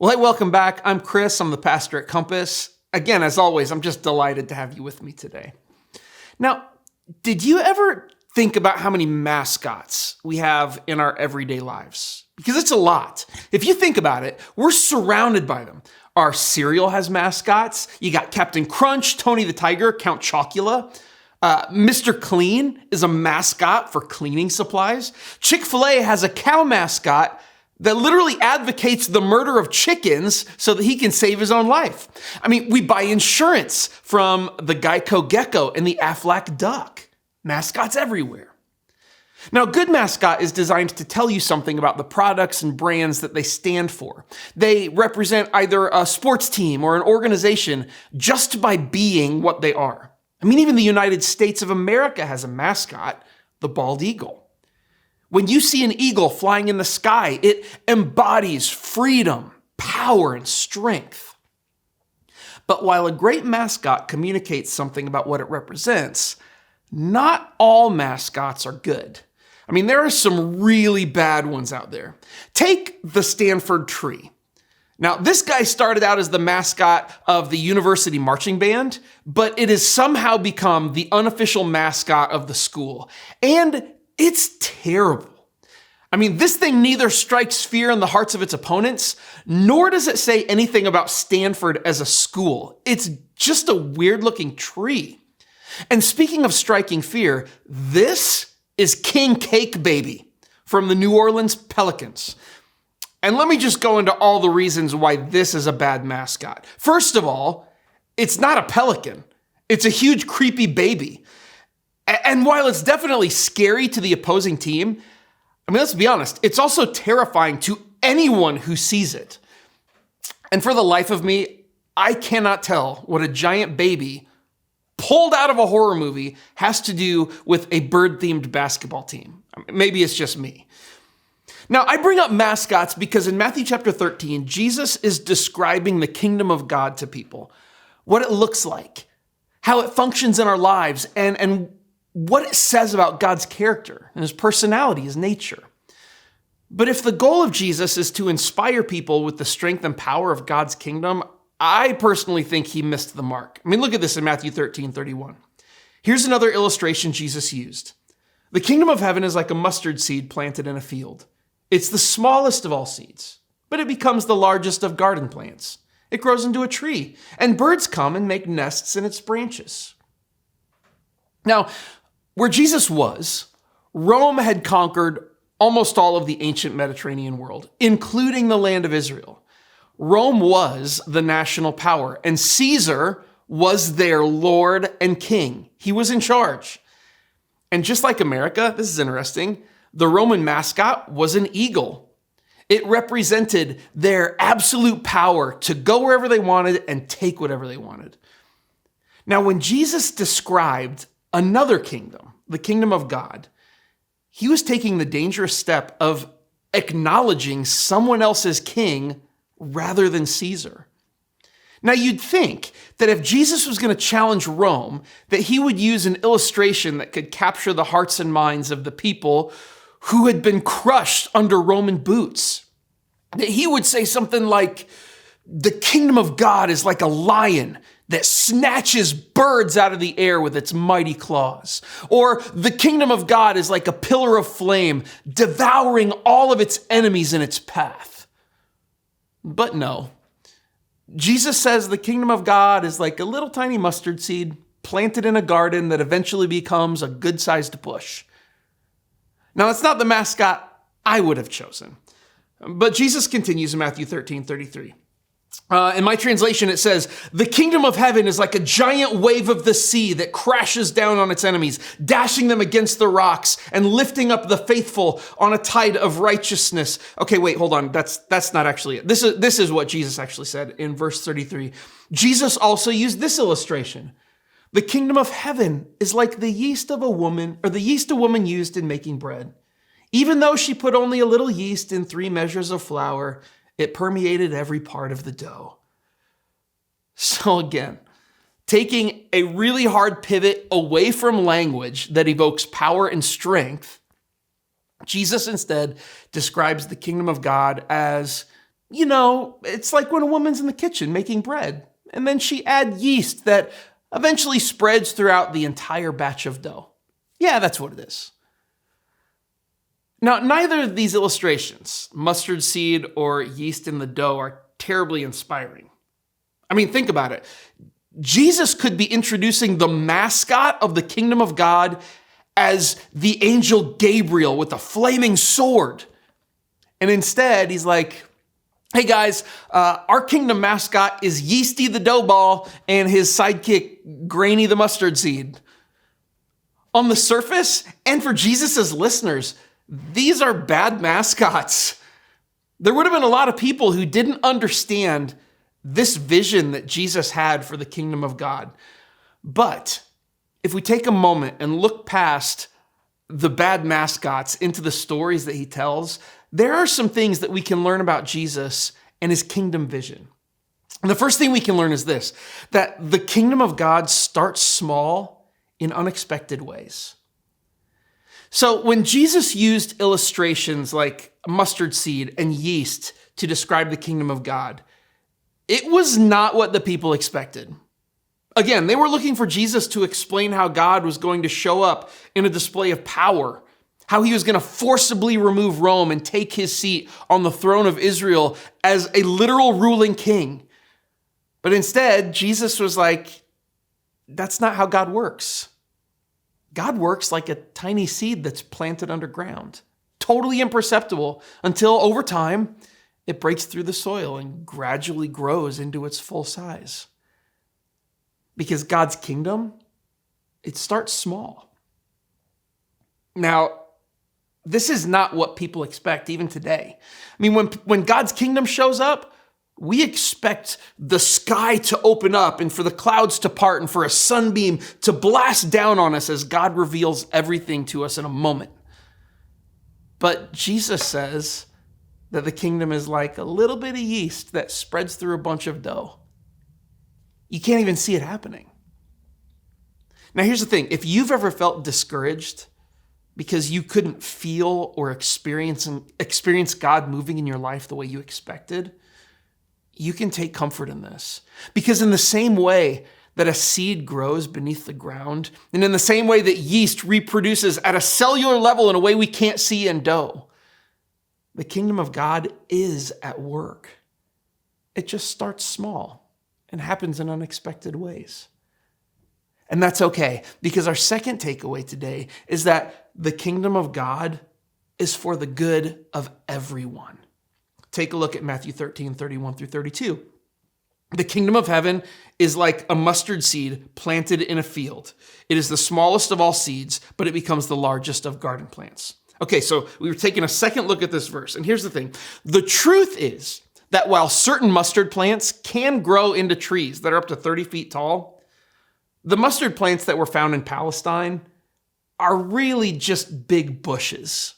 Well, hey, welcome back. I'm Chris. I'm the pastor at Compass. Again, as always, I'm just delighted to have you with me today. Now, did you ever think about how many mascots we have in our everyday lives? Because it's a lot. If you think about it, we're surrounded by them. Our cereal has mascots. You got Captain Crunch, Tony the Tiger, Count Chocula. Mr. Clean is a mascot for cleaning supplies. Chick-fil-A has a cow mascot that literally advocates the murder of chickens so that he can save his own life. I mean, we buy insurance from the Geico Gecko and the Aflac Duck. Mascots everywhere. Now, a good mascot is designed to tell you something about the products and brands that they stand for. They represent either a sports team or an organization just by being what they are. I mean, even the United States of America has a mascot, the bald eagle. When you see an eagle flying in the sky, it embodies freedom, power, and strength. But while a great mascot communicates something about what it represents, not all mascots are good. I mean, there are some really bad ones out there. Take the Stanford tree. Now, this guy started out as the mascot of the university marching band, but it has somehow become the unofficial mascot of the school. And it's terrible. I mean, this thing neither strikes fear in the hearts of its opponents, nor does it say anything about Stanford as a school. It's just a weird-looking tree. And speaking of striking fear, this is King Cake Baby from the New Orleans Pelicans. And let me just go into all the reasons why this is a bad mascot. First of all, it's not a pelican. It's a huge, creepy baby. And while it's definitely scary to the opposing team, I mean, let's be honest, it's also terrifying to anyone who sees it. And for the life of me, I cannot tell what a giant baby pulled out of a horror movie has to do with a bird-themed basketball team. I mean, maybe it's just me. Now, I bring up mascots because in Matthew chapter 13, Jesus is describing the kingdom of God to people, what it looks like, how it functions in our lives, and what it says about God's character and his personality, his nature. But if the goal of Jesus is to inspire people with the strength and power of God's kingdom, I personally think he missed the mark. I mean, look at this in Matthew 13:31. Here's another illustration Jesus used. The kingdom of heaven is like a mustard seed planted in a field. It's the smallest of all seeds, but it becomes the largest of garden plants. It grows into a tree, and birds come and make nests in its branches. Now, where Jesus was, Rome had conquered almost all of the ancient Mediterranean world, including the land of Israel. Rome was the national power, and Caesar was their lord and king. He was in charge. And just like America, this is interesting, the Roman mascot was an eagle. It represented their absolute power to go wherever they wanted and take whatever they wanted. Now, when Jesus described another kingdom, the kingdom of God, he was taking the dangerous step of acknowledging someone else's king rather than Caesar. Now, you'd think that if Jesus was going to challenge Rome, that he would use an illustration that could capture the hearts and minds of the people who had been crushed under Roman boots. That he would say something like, the kingdom of God is like a lion that snatches birds out of the air with its mighty claws. Or the kingdom of God is like a pillar of flame, devouring all of its enemies in its path. But no. Jesus says the kingdom of God is like a little tiny mustard seed planted in a garden that eventually becomes a good-sized bush. Now, that's not the mascot I would have chosen. But Jesus continues in Matthew 13:33. In my translation, it says, the kingdom of heaven is like a giant wave of the sea that crashes down on its enemies, dashing them against the rocks and lifting up the faithful on a tide of righteousness. Okay, wait, hold on. That's not actually it. This is what Jesus actually said in verse 33. Jesus also used this illustration. The kingdom of heaven is like the yeast of a woman, or the yeast a woman used in making bread. Even though she put only a little yeast in 3 measures of flour, it permeated every part of the dough. So again, taking a really hard pivot away from language that evokes power and strength, Jesus instead describes the kingdom of God as It's like when a woman's in the kitchen making bread, and then she adds yeast that eventually spreads throughout the entire batch of dough. Yeah, that's what it is. Now, neither of these illustrations, mustard seed or yeast in the dough, are terribly inspiring. I mean, think about it. Jesus could be introducing the mascot of the kingdom of God as the angel Gabriel with a flaming sword. And instead, he's like, hey guys, our kingdom mascot is Yeasty the dough ball and his sidekick, Grainy the mustard seed. On the surface, and for Jesus' listeners, these are bad mascots. There would have been a lot of people who didn't understand this vision that Jesus had for the kingdom of God. But if we take a moment and look past the bad mascots into the stories that he tells, there are some things that we can learn about Jesus and his kingdom vision. And the first thing we can learn is this, that the kingdom of God starts small in unexpected ways. So when Jesus used illustrations like mustard seed and yeast to describe the kingdom of God, it was not what the people expected. Again, they were looking for Jesus to explain how God was going to show up in a display of power, how he was going to forcibly remove Rome and take his seat on the throne of Israel as a literal ruling king. But instead, Jesus was like, that's not how God works. God works like a tiny seed that's planted underground, totally imperceptible until over time it breaks through the soil and gradually grows into its full size. Because God's kingdom, it starts small. Now, this is not what people expect even today. I mean, when God's kingdom shows up, we expect the sky to open up and for the clouds to part and for a sunbeam to blast down on us as God reveals everything to us in a moment. But Jesus says that the kingdom is like a little bit of yeast that spreads through a bunch of dough. You can't even see it happening. Now, here's the thing. If you've ever felt discouraged because you couldn't feel or experience God moving in your life the way you expected, you can take comfort in this. Because in the same way that a seed grows beneath the ground, and in the same way that yeast reproduces at a cellular level in a way we can't see in dough, the kingdom of God is at work. It just starts small and happens in unexpected ways. And that's okay, because our second takeaway today is that the kingdom of God is for the good of everyone. Take a look at Matthew 13, 31 through 32. The kingdom of heaven is like a mustard seed planted in a field. It is the smallest of all seeds, but it becomes the largest of garden plants. Okay, so we were taking a second look at this verse, and here's the thing. The truth is that while certain mustard plants can grow into trees that are up to 30 feet tall, the mustard plants that were found in Palestine are really just big bushes.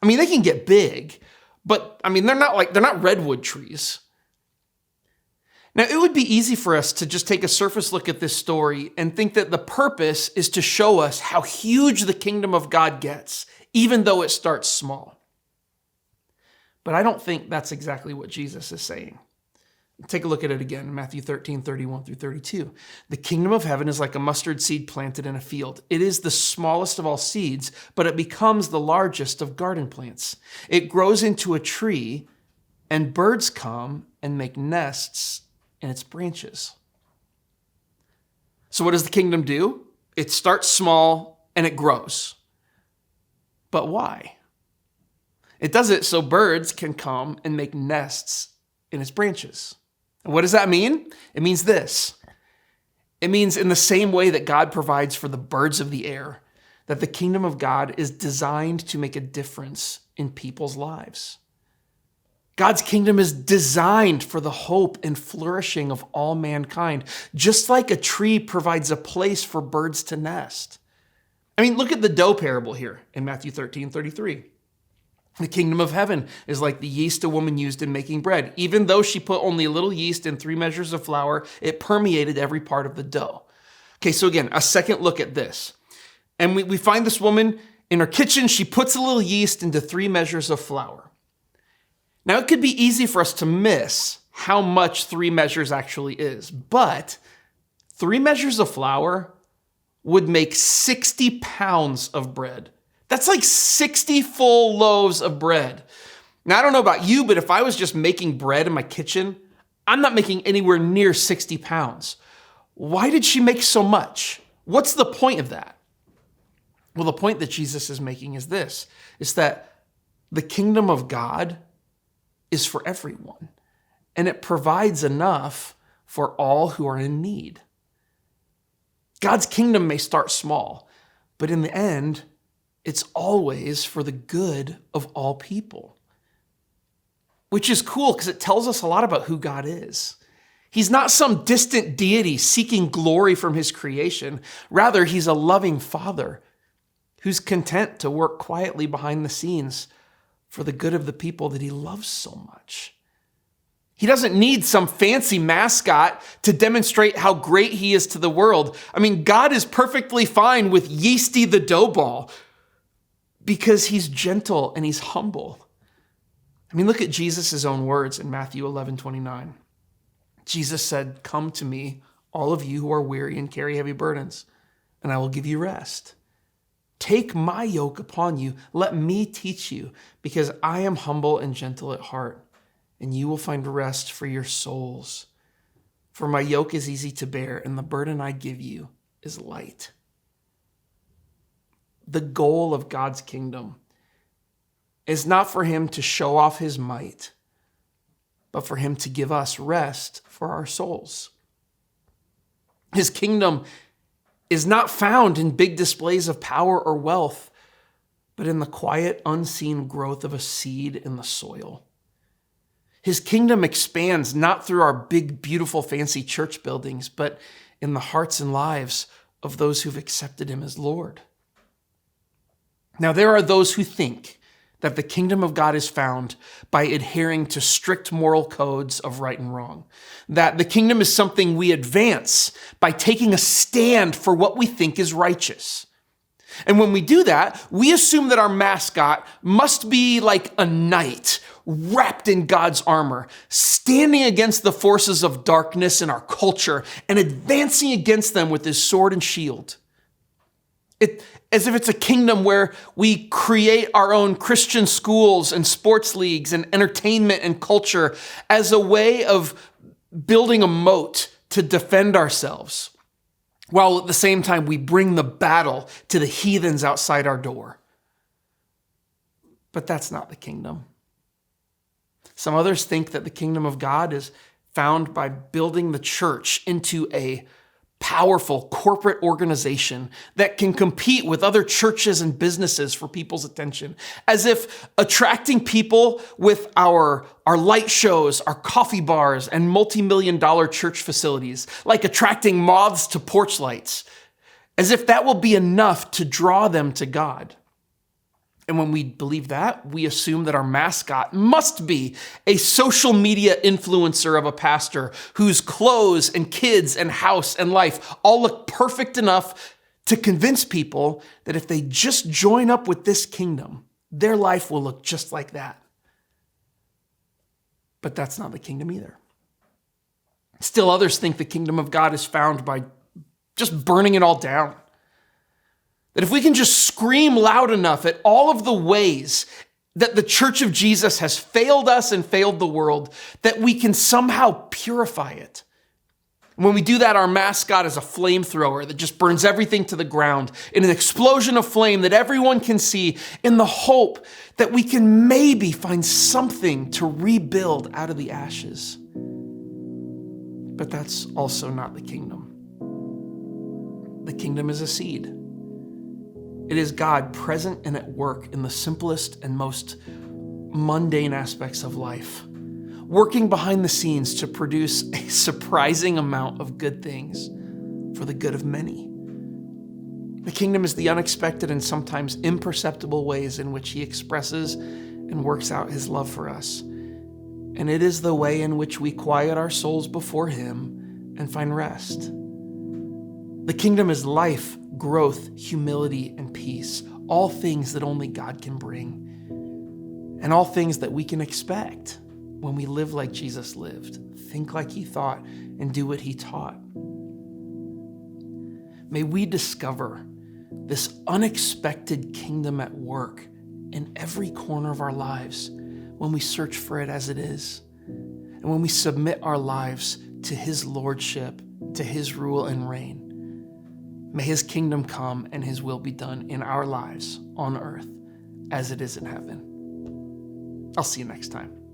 I mean, they can get big, but I mean, they're not redwood trees. Now, it would be easy for us to just take a surface look at this story and think that the purpose is to show us how huge the kingdom of God gets, even though it starts small. But I don't think that's exactly what Jesus is saying. Take a look at it again, Matthew 13, 31 through 32. The kingdom of heaven is like a mustard seed planted in a field. It is the smallest of all seeds, but it becomes the largest of garden plants. It grows into a tree, and birds come and make nests in its branches. So what does the kingdom do? It starts small and it grows. But why? It does it so birds can come and make nests in its branches. And what does that mean? It means this. It means in the same way that God provides for the birds of the air, that the kingdom of God is designed to make a difference in people's lives. God's kingdom is designed for the hope and flourishing of all mankind, just like a tree provides a place for birds to nest. I mean, look at the dough parable here in Matthew 13, 33. The kingdom of heaven is like the yeast a woman used in making bread. Even though she put only a little yeast in 3 measures of flour, it permeated every part of the dough. Okay, so again, a second look at this. And we find this woman in her kitchen. She puts a little yeast into 3 measures of flour. Now, it could be easy for us to miss how much 3 measures actually is, but 3 measures of flour would make 60 pounds of bread. That's like 60 full loaves of bread. Now, I don't know about you, but if I was just making bread in my kitchen, I'm not making anywhere near 60 pounds. Why did she make so much? What's the point of that? Well, the point that Jesus is making is this, is that the kingdom of God is for everyone, and it provides enough for all who are in need. God's kingdom may start small, but in the end, it's always for the good of all people. Which is cool because it tells us a lot about who God is. He's not some distant deity seeking glory from his creation. Rather, he's a loving father who's content to work quietly behind the scenes for the good of the people that he loves so much. He doesn't need some fancy mascot to demonstrate how great he is to the world. I mean, God is perfectly fine with Yeasty the dough ball because he's gentle and he's humble. I mean, look at Jesus' own words in Matthew 11:29. Jesus said, "Come to me, all of you who are weary and carry heavy burdens, and I will give you rest. Take my yoke upon you. Let me teach you, because I am humble and gentle at heart, and you will find rest for your souls. For my yoke is easy to bear, and the burden I give you is light." The goal of God's kingdom is not for him to show off his might, but for him to give us rest for our souls. His kingdom is not found in big displays of power or wealth, but in the quiet, unseen growth of a seed in the soil. His kingdom expands not through our big, beautiful, fancy church buildings, but in the hearts and lives of those who've accepted him as Lord. Now, there are those who think that the kingdom of God is found by adhering to strict moral codes of right and wrong. That the kingdom is something we advance by taking a stand for what we think is righteous. And when we do that, we assume that our mascot must be like a knight wrapped in God's armor, standing against the forces of darkness in our culture and advancing against them with his sword and shield. As if it's a kingdom where we create our own Christian schools and sports leagues and entertainment and culture as a way of building a moat to defend ourselves, while at the same time we bring the battle to the heathens outside our door. But that's not the kingdom. Some others think that the kingdom of God is found by building the church into a powerful corporate organization that can compete with other churches and businesses for people's attention, as if attracting people with our light shows, our coffee bars, and multi-million-dollar church facilities, like attracting moths to porch lights, as if that will be enough to draw them to God. And when we believe that, we assume that our mascot must be a social media influencer of a pastor whose clothes and kids and house and life all look perfect enough to convince people that if they just join up with this kingdom, their life will look just like that. But that's not the kingdom either. Still, others think the kingdom of God is found by just burning it all down. That if we can just scream loud enough at all of the ways that the Church of Jesus has failed us and failed the world, that we can somehow purify it. When we do that, our mascot is a flamethrower that just burns everything to the ground in an explosion of flame that everyone can see, in the hope that we can maybe find something to rebuild out of the ashes. But that's also not the kingdom. The kingdom is a seed. It is God present and at work in the simplest and most mundane aspects of life, working behind the scenes to produce a surprising amount of good things for the good of many. The kingdom is the unexpected and sometimes imperceptible ways in which he expresses and works out his love for us. And it is the way in which we quiet our souls before him and find rest. The kingdom is life, growth, humility, and peace, all things that only God can bring. and all things that we can expect when we live like Jesus lived, think like he thought, and do what he taught. May we discover this unexpected kingdom at work in every corner of our lives when we search for it as it is, and when we submit our lives to his lordship, to his rule and reign. May his kingdom come and his will be done in our lives on earth as it is in heaven. I'll see you next time.